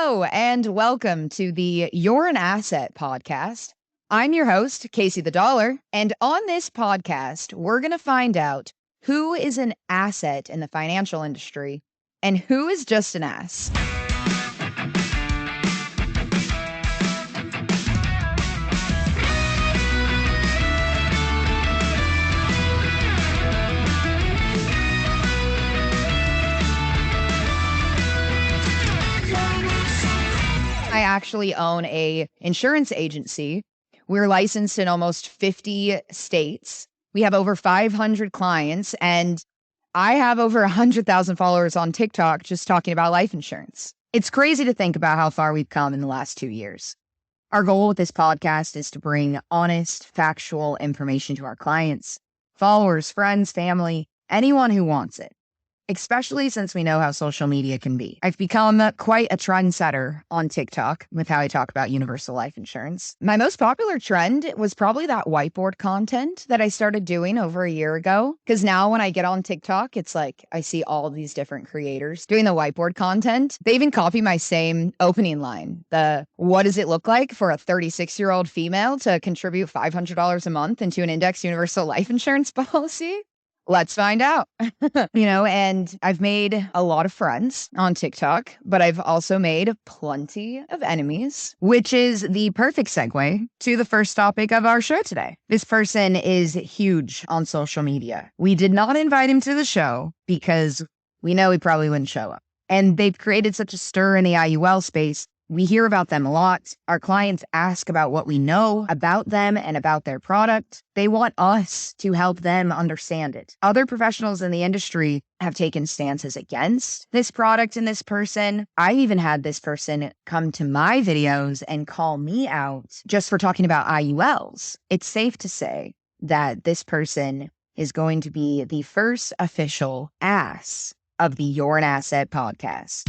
Hello, and welcome to the You're an Asset podcast. I'm your host, Casey the Dollar, and on this podcast, we're going to find out who is an asset in the financial industry and who is just an ass. I actually own a insurance agency. We're licensed in almost 50 states. We have over 500 clients, and I have over 100,000 followers on TikTok just talking about life insurance. It's crazy to think about how far we've come in the last 2 years. Our goal with this podcast is to bring honest, factual information to our clients, followers, friends, family, anyone who wants it. Especially since we know how social media can be. I've become quite a trendsetter on TikTok with how I talk about universal life insurance. My most popular trend was probably that whiteboard content that I started doing over a year ago. Because now when I get on TikTok, it's like I see all these different creators doing the whiteboard content. They even copy my same opening line. What does it look like for a 36-year-old female to contribute $500 a month into an index universal life insurance policy? Let's find out. And I've made a lot of friends on TikTok, but I've also made plenty of enemies, which is the perfect segue to the first topic of our show today. This person is huge on social media. We did not invite him to the show because we know he probably wouldn't show up. And they've created such a stir in the IUL space. We hear about them a lot. Our clients ask about what we know about them and about their product. They want us to help them understand it. Other professionals in the industry have taken stances against this product and this person. I even had this person come to my videos and call me out just for talking about IULs. It's safe to say that this person is going to be the first official ass of the You're an Asset podcast.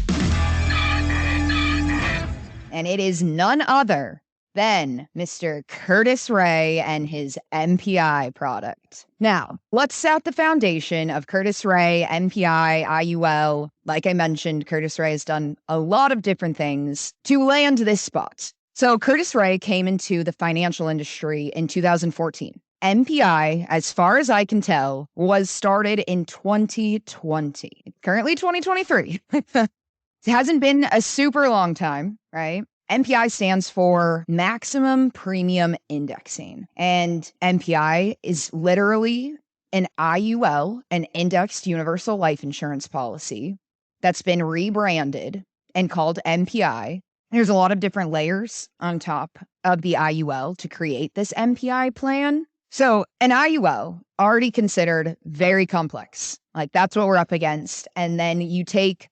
And it is none other than Mr. Curtis Ray and his MPI product. Now, let's set the foundation of Curtis Ray, MPI, IUL. Like I mentioned, Curtis Ray has done a lot of different things to land this spot. So Curtis Ray came into the financial industry in 2014. MPI, as far as I can tell, was started in 2020, currently 2023. It hasn't been a super long time, right? MPI stands for Maximum Premium Indexing. And MPI is literally an IUL, an indexed universal life insurance policy that's been rebranded and called MPI. There's a lot of different layers on top of the IUL to create this MPI plan. So an IUL, already considered very complex. Like that's what we're up against. And then you take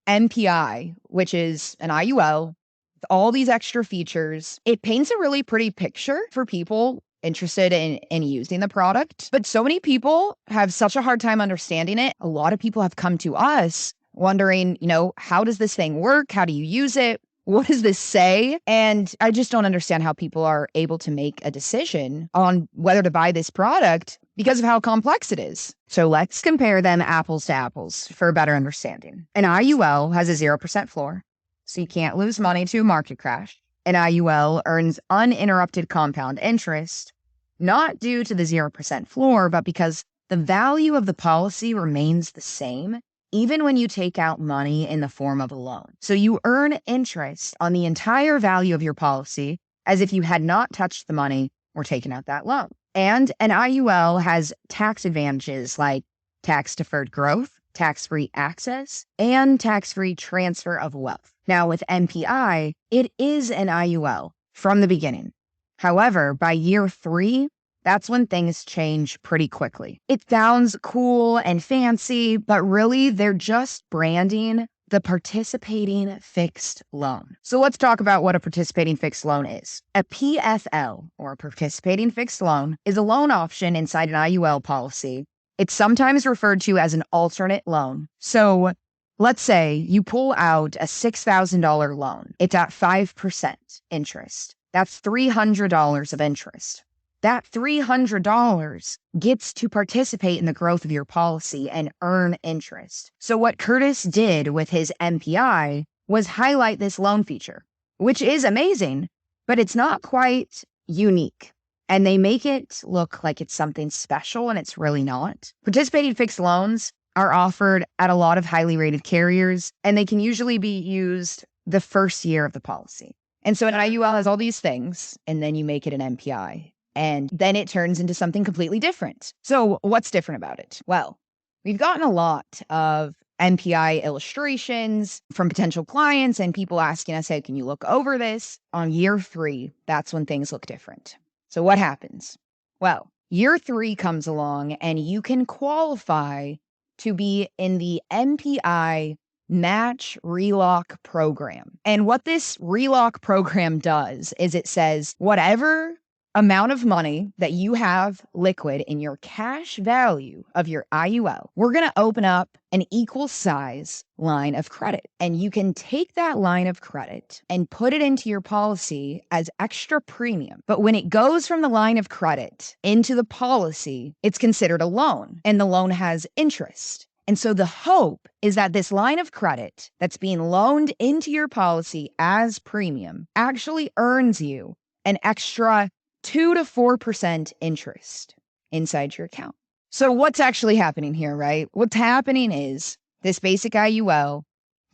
MPI, which is an IUL, with all these extra features. It paints a really pretty picture for people interested in using the product. But so many people have such a hard time understanding it. A lot of people have come to us wondering, how does this thing work? How do you use it? What does this say? And I just don't understand how people are able to make a decision on whether to buy this product because of how complex it is. So let's compare them apples to apples for a better understanding. An IUL has a 0% floor, so you can't lose money to a market crash. An IUL earns uninterrupted compound interest, not due to the 0% floor, but because the value of the policy remains the same even when you take out money in the form of a loan. So you earn interest on the entire value of your policy as if you had not touched the money or taken out that loan. And an IUL has tax advantages like tax-deferred growth, tax-free access, and tax-free transfer of wealth. Now with MPI, it is an IUL from the beginning. However, by year 3, that's when things change pretty quickly. It sounds cool and fancy, but really they're just branding the participating fixed loan. So let's talk about what a participating fixed loan is. A PFL, or a participating fixed loan, is a loan option inside an IUL policy. It's sometimes referred to as an alternate loan. So let's say you pull out a $6,000 loan. It's at 5% interest. That's $300 of interest. That $300 gets to participate in the growth of your policy and earn interest. So what Curtis did with his MPI was highlight this loan feature, which is amazing, but it's not quite unique. And they make it look like it's something special, and it's really not. Participating fixed loans are offered at a lot of highly rated carriers, and they can usually be used the first year of the policy. And so an IUL has all these things, and then you make it an MPI, and then it turns into something completely different. So what's different about it? Well, we've gotten a lot of MPI illustrations from potential clients and people asking us, hey, can you look over this? On year 3, that's when things look different. So what happens? Well, year 3 comes along and you can qualify to be in the MPI Match Relock program. And what this relock program does is it says whatever amount of money that you have liquid in your cash value of your IUL, we're going to open up an equal size line of credit. And you can take that line of credit and put it into your policy as extra premium. But when it goes from the line of credit into the policy, it's considered a loan, and the loan has interest. And so the hope is that this line of credit that's being loaned into your policy as premium actually earns you an extra 2 to 4% interest inside your account. So what's actually happening here, right? What's happening is this basic IUL,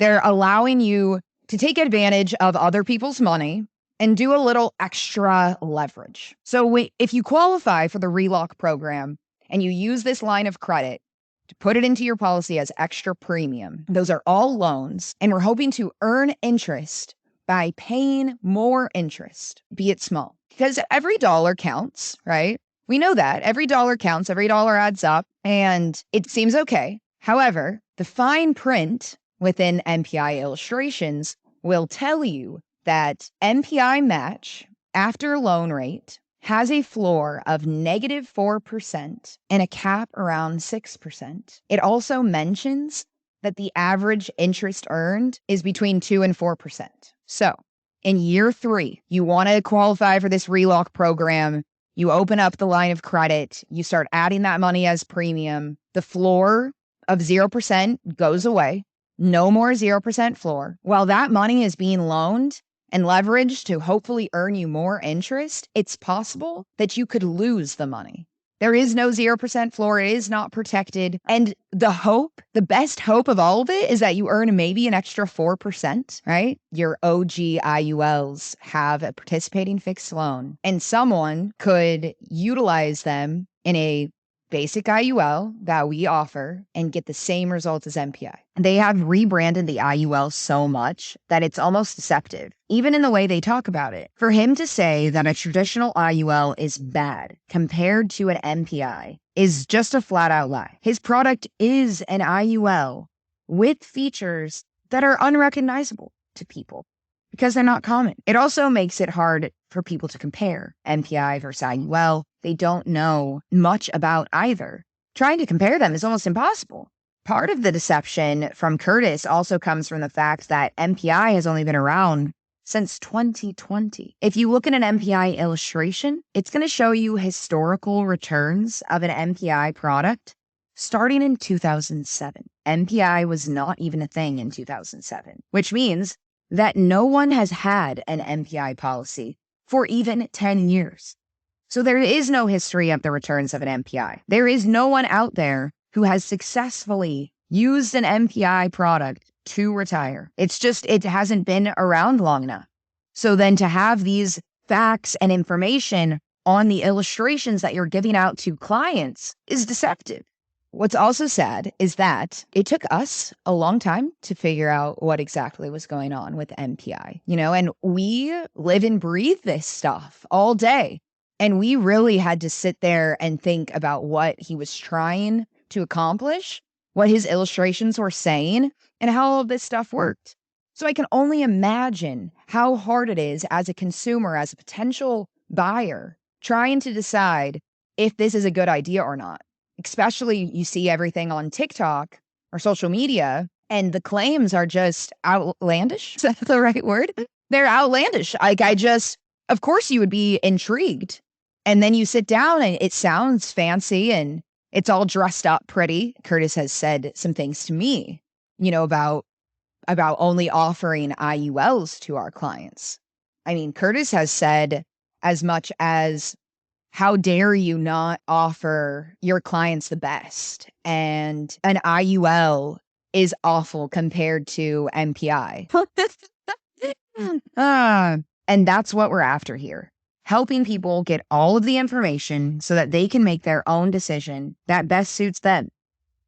they're allowing you to take advantage of other people's money and do a little extra leverage. So if you qualify for the relock program and you use this line of credit to put it into your policy as extra premium, those are all loans, and we're hoping to earn interest by paying more interest, be it small. Because every dollar counts, right? We know that. Every dollar counts, every dollar adds up, and it seems okay. However, the fine print within MPI illustrations will tell you that MPI match after loan rate has a floor of -4% and a cap around 6%. It also mentions that the average interest earned is between 2 and 4%. So in year 3, you want to qualify for this relock program. You open up the line of credit. You start adding that money as premium. The floor of 0% goes away. No more 0% floor. While that money is being loaned and leveraged to hopefully earn you more interest, it's possible that you could lose the money. There is no 0% floor. It is not protected. And the best hope of all of it is that you earn maybe an extra 4%, right? Your OG IULs have a participating fixed loan, and someone could utilize them in a basic IUL that we offer and get the same results as MPI. They have rebranded the IUL so much that it's almost deceptive, even in the way they talk about it. For him to say that a traditional IUL is bad compared to an MPI is just a flat out lie. His product is an IUL with features that are unrecognizable to people because they're not common. It also makes it hard for people to compare MPI versus IUL. They don't know much about either. Trying to compare them is almost impossible. Part of the deception from Curtis also comes from the fact that MPI has only been around since 2020. If you look at an MPI illustration, it's going to show you historical returns of an MPI product starting in 2007. MPI was not even a thing in 2007, which means that no one has had an MPI policy for even 10 years. So there is no history of the returns of an MPI. There is no one out there who has successfully used an MPI product to retire. It hasn't been around long enough. So then to have these facts and information on the illustrations that you're giving out to clients is deceptive. What's also sad is that it took us a long time to figure out what exactly was going on with MPI, and we live and breathe this stuff all day. And we really had to sit there and think about what he was trying to accomplish, what his illustrations were saying, and how all of this stuff worked. So I can only imagine how hard it is as a consumer, as a potential buyer, trying to decide if this is a good idea or not. Especially you see everything on TikTok or social media, and the claims are just outlandish. Is that the right word? They're outlandish. Of course you would be intrigued. And then you sit down and it sounds fancy and it's all dressed up pretty. Curtis has said some things to me, about about only offering IULs to our clients. I mean, Curtis has said as much as, how dare you not offer your clients the best? And an IUL is awful compared to MPI. And that's what we're after here. Helping people get all of the information so that they can make their own decision that best suits them.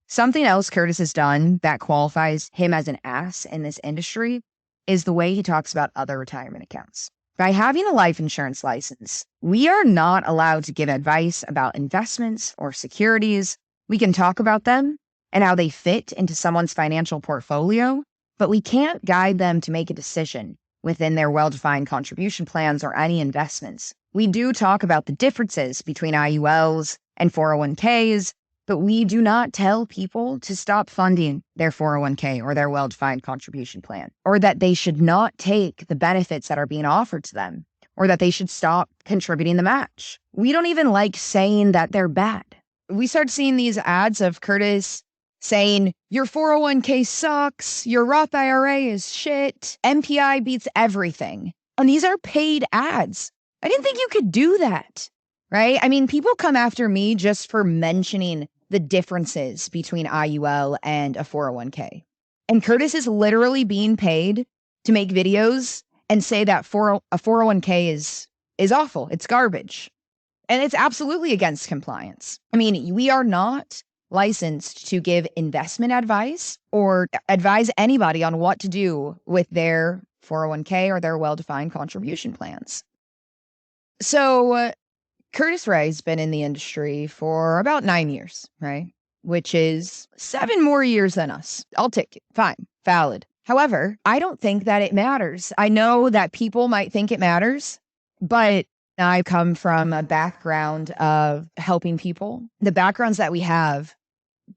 Something else Curtis has done that qualifies him as an ass in this industry is the way he talks about other retirement accounts. By having a life insurance license, we are not allowed to give advice about investments or securities. We can talk about them and how they fit into someone's financial portfolio, but we can't guide them to make a decision within their well-defined contribution plans or any investments. We do talk about the differences between IULs and 401ks, but we do not tell people to stop funding their 401k or their well-defined contribution plan, or that they should not take the benefits that are being offered to them, or that they should stop contributing the match. We don't even like saying that they're bad. We start seeing these ads of Curtis saying, your 401k sucks, your Roth IRA is shit, MPI beats everything. And these are paid ads. I didn't think you could do that, right? I mean, people come after me just for mentioning the differences between IUL and a 401k. And Curtis is literally being paid to make videos and say that a 401k is awful, it's garbage. And it's absolutely against compliance. I mean, we are not licensed to give investment advice or advise anybody on what to do with their 401k or their well-defined contribution plans. So Curtis Ray's been in the industry for about 9 years, right? Which is 7 more years than us. I'll take it. Fine. Valid. However, I don't think that it matters. I know that people might think it matters, but I come from a background of helping people. The backgrounds that we have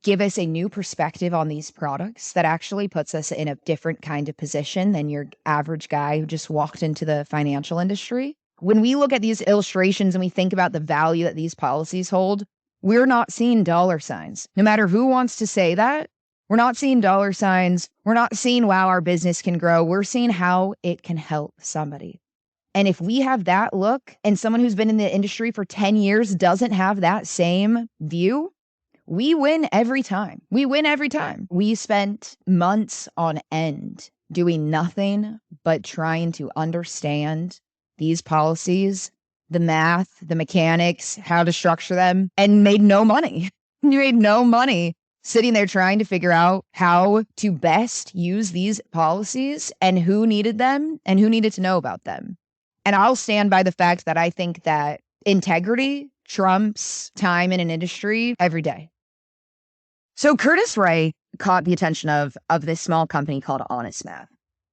give us a new perspective on these products that actually puts us in a different kind of position than your average guy who just walked into the financial industry. When we look at these illustrations and we think about the value that these policies hold, we're not seeing dollar signs. No matter who wants to say that, we're not seeing dollar signs. We're not seeing, wow, our business can grow. We're seeing how it can help somebody. And if we have that look and someone who's been in the industry for 10 years doesn't have that same view, we win every time. We win every time. We spent months on end doing nothing but trying to understand these policies, the math, the mechanics, how to structure them, and made no money. You made no money sitting there trying to figure out how to best use these policies and who needed them and who needed to know about them. And I'll stand by the fact that I think that integrity trumps time in an industry every day. So Curtis Ray caught the attention of this small company called Honest Math.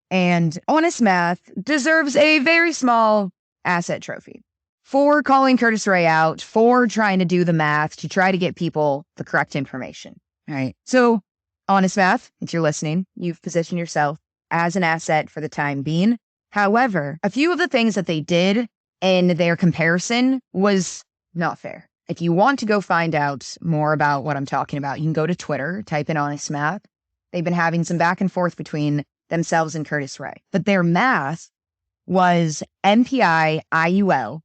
And Honest Math deserves a very small asset trophy for calling Curtis Ray out, for trying to do the math to try to get people the correct information. All right. So Honest Math, if you're listening, you've positioned yourself as an asset for the time being. However, a few of the things that they did in their comparison was not fair. If you want to go find out more about what I'm talking about, you can go to Twitter, type in Honest Math. They've been having some back and forth between themselves and Curtis Ray. But their math was MPI, IUL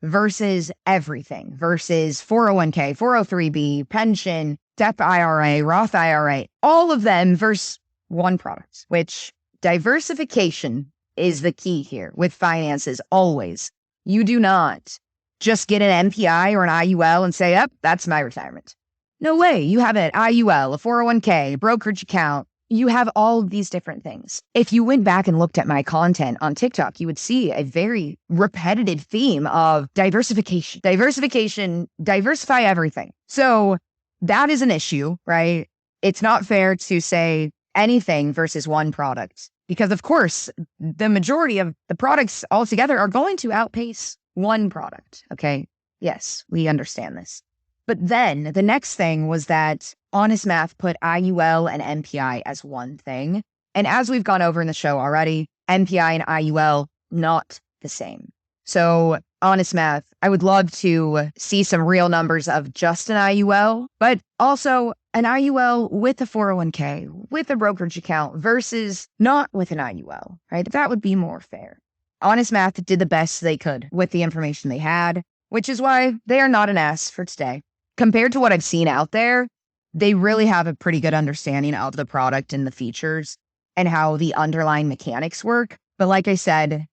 versus everything, versus 401k, 403b, pension, SEP IRA, Roth IRA, all of them versus one product, which diversification is the key here with finances always. You do not just get an MPI or an IUL and say, yep, that's my retirement. No way. You have an IUL, a 401k, a brokerage account. You have all of these different things. If you went back and looked at my content on TikTok, you would see a very repetitive theme of diversification, diversify everything. So that is an issue, right? It's not fair to say anything versus one product because, of course, the majority of the products altogether are going to outpace one product. Okay. Yes, we understand this. But then the next thing was that Honest Math put IUL and MPI as one thing. And as we've gone over in the show already, MPI and IUL, not the same. So Honest Math, I would love to see some real numbers of just an IUL, but also an IUL with a 401k, with a brokerage account versus not with an IUL, right? That would be more fair. Honest Math did the best they could with the information they had, which is why they are not an ass for today. Compared to what I've seen out there, they really have a pretty good understanding of the product and the features and how the underlying mechanics work. But like I said,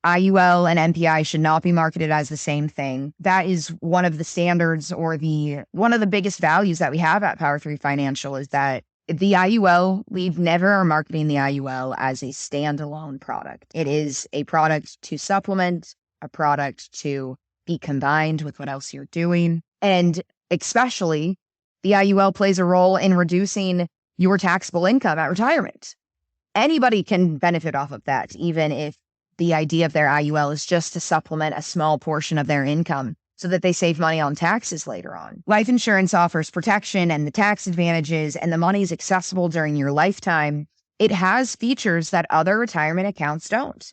IUL and MPI should not be marketed as the same thing. That is one of the standards or one of the biggest values that we have at Power 3 Financial is that the IUL, we never are marketing the IUL as a standalone product. It is a product to supplement, a product to be combined with what else you're doing. And especially, the IUL plays a role in reducing your taxable income at retirement. Anybody can benefit off of that, even if the idea of their IUL is just to supplement a small portion of their income so that they save money on taxes later on. Life insurance offers protection and the tax advantages, and the money is accessible during your lifetime. It has features that other retirement accounts don't,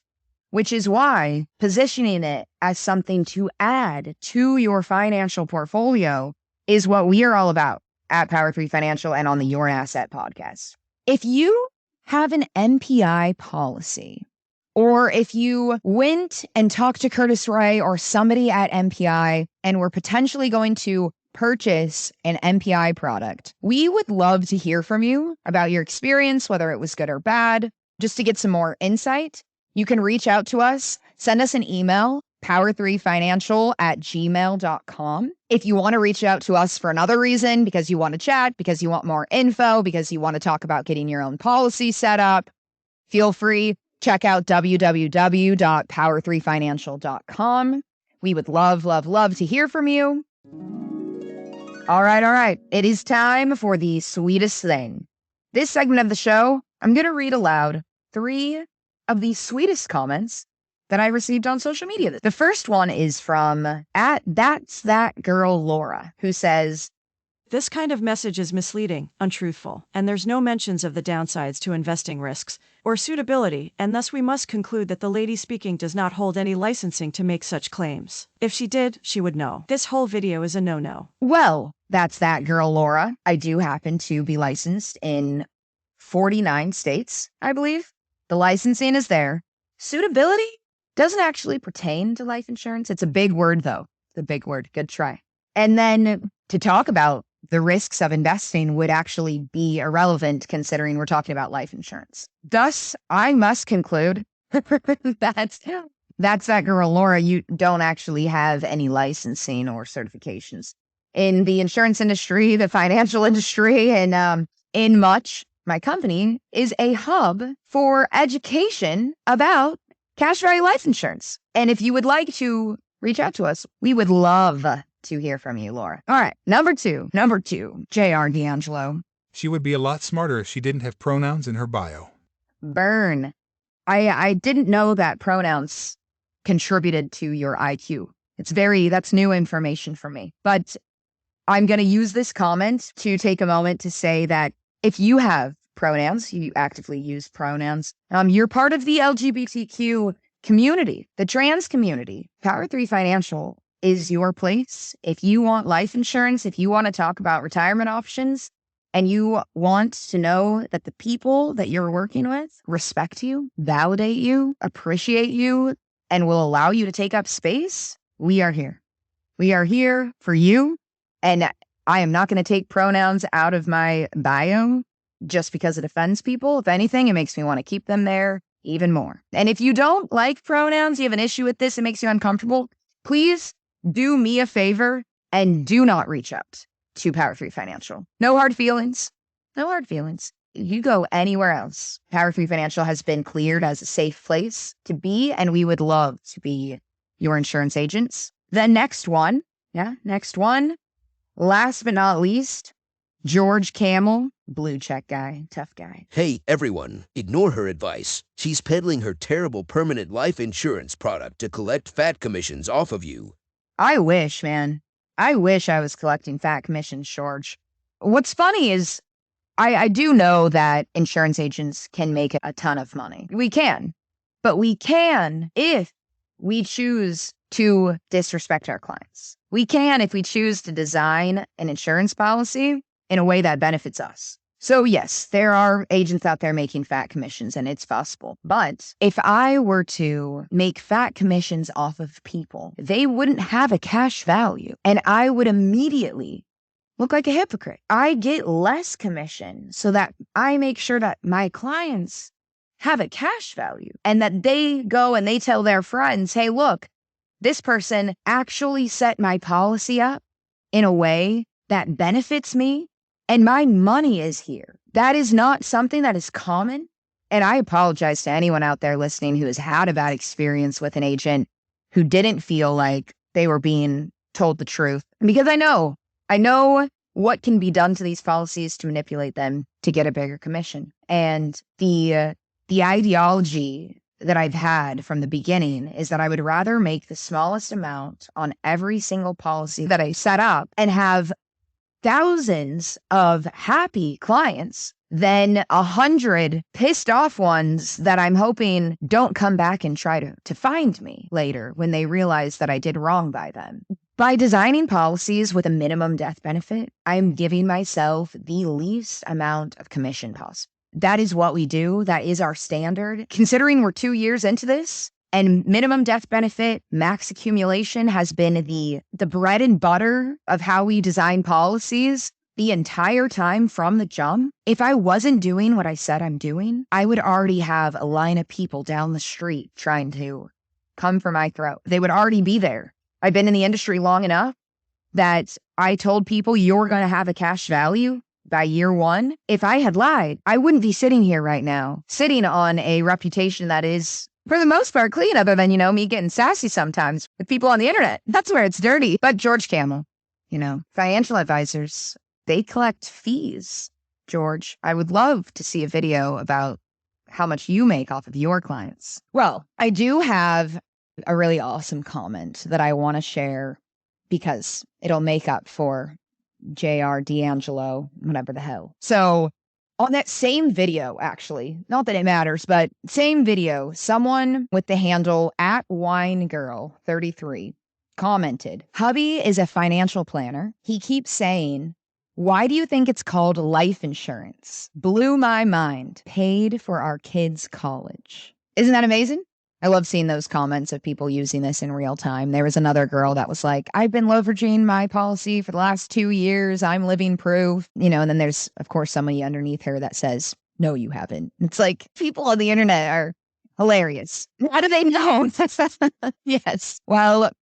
which is why positioning it as something to add to your financial portfolio is what we are all about at Power 3 Financial and on the Your Asset podcast. If you have an MPI policy, or if you went and talked to Curtis Ray or somebody at MPI and were potentially going to purchase an MPI product, we would love to hear from you about your experience, whether it was good or bad. Just to get some more insight, you can reach out to us, send us an email, power3financial@gmail.com. If you want to reach out to us for another reason, because you want to chat, because you want more info, because you want to talk about getting your own policy set up, feel free. Check out www.power3financial.com. We would love, love, love to hear from you. All right. It is time for the sweetest thing. This segment of the show, I'm going to read aloud 3 of the sweetest comments that I received on social media. The first one is from @That'sThatGirlLaura, who says, "This kind of message is misleading, untruthful, and there's no mentions of the downsides to investing risks or suitability, and thus we must conclude that the lady speaking does not hold any licensing to make such claims. If she did, she would know. This whole video is a no-no." Well, that's that girl, Laura. I do happen to be licensed in 49 states, I believe. The licensing is there. Suitability doesn't actually pertain to life insurance. It's a big word, though. It's a big word. Good try. And then to talk about the risks of investing would actually be irrelevant considering we're talking about life insurance. Thus, I must conclude that's that girl, Laura. You don't actually have any licensing or certifications in the insurance industry, the financial industry, and in much. My company is a hub for education about cash value life insurance. And if you would like to reach out to us, we would love to hear from you, Laura. All right. Number two, J.R. D'Angelo. She would be a lot smarter if she didn't have pronouns in her bio. Burn. I didn't know that pronouns contributed to your IQ. That's new information for me. But I'm going to use this comment to take a moment to say that if you have pronouns, you actively use pronouns, you're part of the LGBTQ community, the trans community. Power 3 Financial is your place. If you want life insurance, if you want to talk about retirement options, and you want to know that the people that you're working with respect you, validate you, appreciate you, and will allow you to take up space, we are here. We are here for you. And I am not going to take pronouns out of my bio just because it offends people. If anything, it makes me want to keep them there even more. And if you don't like pronouns, you have an issue with this, it makes you uncomfortable, please do me a favor and do not reach out to Power 3 Financial. No hard feelings. No hard feelings. You go anywhere else. Power 3 Financial has been cleared as a safe place to be, and we would love to be your insurance agents. The next one, last but not least, George Camel, blue check guy, tough guy. Hey, everyone, ignore her advice. She's peddling her terrible permanent life insurance product to collect fat commissions off of you. I wish, man. I wish I was collecting fat commissions, George. What's funny is I do know that insurance agents can make a ton of money. We can. But we can if we choose to disrespect our clients. We can if we choose to design an insurance policy in a way that benefits us. So yes, there are agents out there making fat commissions and it's possible. But if I were to make fat commissions off of people, they wouldn't have a cash value and I would immediately look like a hypocrite. I get less commission so that I make sure that my clients have a cash value and that they go and they tell their friends, hey, look, this person actually set my policy up in a way that benefits me and my money is here. That is not something that is common. And I apologize to anyone out there listening who has had a bad experience with an agent who didn't feel like they were being told the truth. Because I know what can be done to these policies to manipulate them to get a bigger commission. And the ideology that I've had from the beginning is that I would rather make the smallest amount on every single policy that I set up and have thousands of happy clients than 100 pissed off ones that I'm hoping don't come back and try to find me later when they realize that I did wrong by them. By designing policies with a minimum death benefit, I'm giving myself the least amount of commission possible. That is what we do. That is our standard. Considering we're 2 years into this, and minimum death benefit, max accumulation has been the bread and butter of how we design policies the entire time from the jump. If I wasn't doing what I said I'm doing, I would already have a line of people down the street trying to come for my throat. They would already be there. I've been in the industry long enough that I told people you're going to have a cash value by year one. If I had lied, I wouldn't be sitting here right now, sitting on a reputation that is, for the most part, clean, other than, me getting sassy sometimes with people on the internet. That's where it's dirty. But George Camel, financial advisors, they collect fees. George, I would love to see a video about how much you make off of your clients. Well, I do have a really awesome comment that I want to share because it'll make up for JR D'Angelo, whatever the hell. So on that same video, actually, not that it matters, but same video, someone with the handle @winegirl33 commented, hubby is a financial planner. He keeps saying, why do you think it's called life insurance? Blew my mind. Paid for our kids' college. Isn't that amazing? I love seeing those comments of people using this in real time. There was another girl that was like, I've been leveraging my policy for the last 2 years. I'm living proof, and then there's, of course, somebody underneath her that says, no, you haven't. It's like people on the internet are hilarious. How do they know? Yes. Well,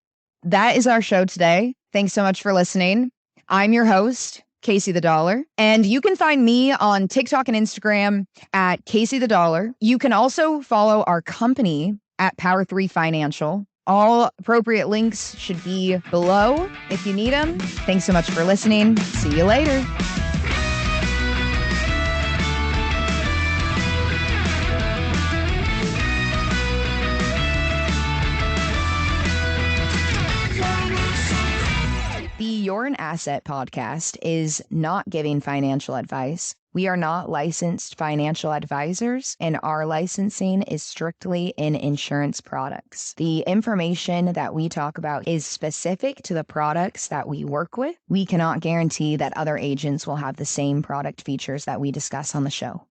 that is our show today. Thanks so much for listening. I'm your host, Casey the Dollar. And you can find me on TikTok and Instagram at Casey the Dollar. You can also follow our company at Power 3 Financial. All appropriate links should be below if you need them. Thanks so much for listening. See you later. The You're an Asset podcast is not giving financial advice. We are not licensed financial advisors, and our licensing is strictly in insurance products. The information that we talk about is specific to the products that we work with. We cannot guarantee that other agents will have the same product features that we discuss on the show.